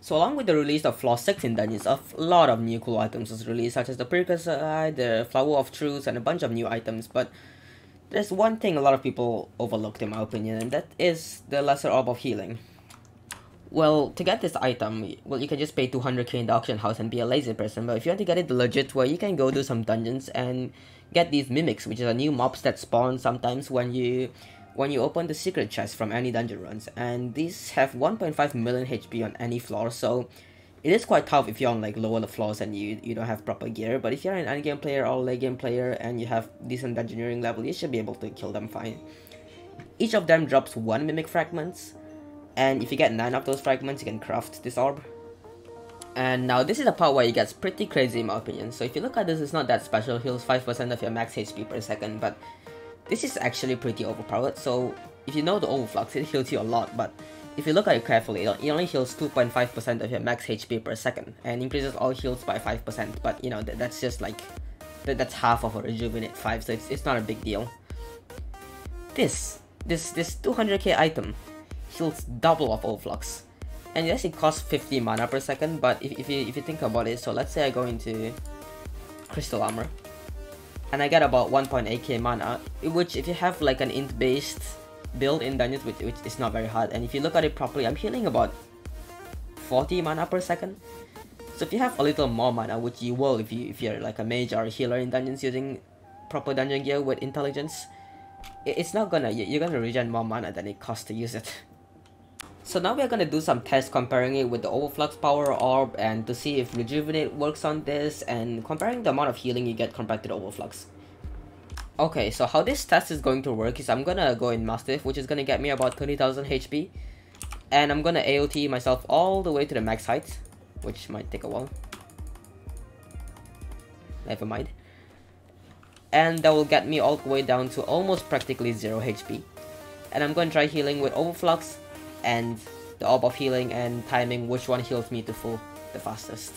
So along with the release of Floor 6 in Dungeons, a lot of new cool items was released, such as the Precursor, the Flower of Truth, and a bunch of new items, but there's one thing a lot of people overlooked in my opinion, and that is the Lesser Orb of Healing. Well, to get this item, well, you can just pay 200k in the auction house and be a lazy person, but if you want to get it the legit way, you can go do some dungeons and get these mimics, which is a new mobs that spawn sometimes when you open the secret chest from any dungeon runs, and these have 1.5 million HP on any floor, so it is quite tough if you're on like lower floors and you don't have proper gear, but if you're an endgame player or late game player and you have decent dungeoneering level, you should be able to kill them fine. Each of them drops 1 mimic fragments, and if you get 9 of those fragments, you can craft this orb. And now this is the part where it gets pretty crazy in my opinion. So if you look at this, it's not that special, heals 5% of your max HP per second, but this is actually pretty overpowered. So if you know the overflux, it heals you a lot, but if you look at it carefully, it only heals 2.5% of your max HP per second, and increases all heals by 5%, but you know, that's just like, that's half of a rejuvenate 5, so it's not a big deal. This 200k item heals double of overflux, and yes, it costs 50 mana per second, but if you think about it, so let's say I go into Crystal Armor, and I get about 1.8k mana, which if you have like an int based build in dungeons, which is not very hard, and if you look at it properly, I'm healing about 40 mana per second. So if you have a little more mana, which you will if you're like a mage or a healer in dungeons using proper dungeon gear with intelligence, it's not gonna, you're gonna regen more mana than it costs to use it. So now we're gonna do some tests comparing it with the Overflux Power Orb and to see if Rejuvenate works on this, and comparing the amount of healing you get compared to the Overflux. Okay, so how this test is going to work is I'm gonna go in Mastiff, which is gonna get me about 30,000 HP, and I'm gonna AOT myself all the way to the max height, which might take a while. Never mind. And that will get me all the way down to almost practically 0 HP. And I'm gonna try healing with Overflux and the Orb of Healing and timing which one heals me to full the fastest.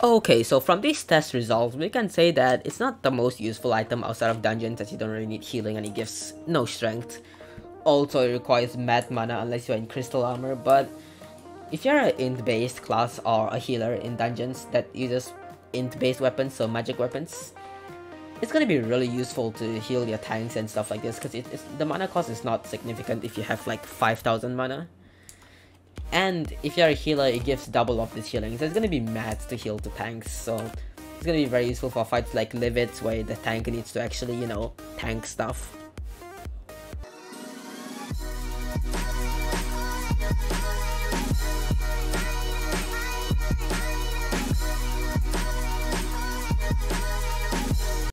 Okay, so from these test results, we can say that it's not the most useful item outside of dungeons, as you don't really need healing and it gives no strength. Also, it requires mad mana unless you're in Crystal Armor, but if you're an int-based class or a healer in dungeons that uses int-based weapons, so magic weapons, it's gonna be really useful to heal your tanks and stuff like this, because the mana cost is not significant if you have like 5,000 mana. And if you're a healer, it gives double of this healing, so it's gonna be mad to heal the tanks, so it's gonna be very useful for fights like Livets, where the tank needs to actually, you know, tank stuff.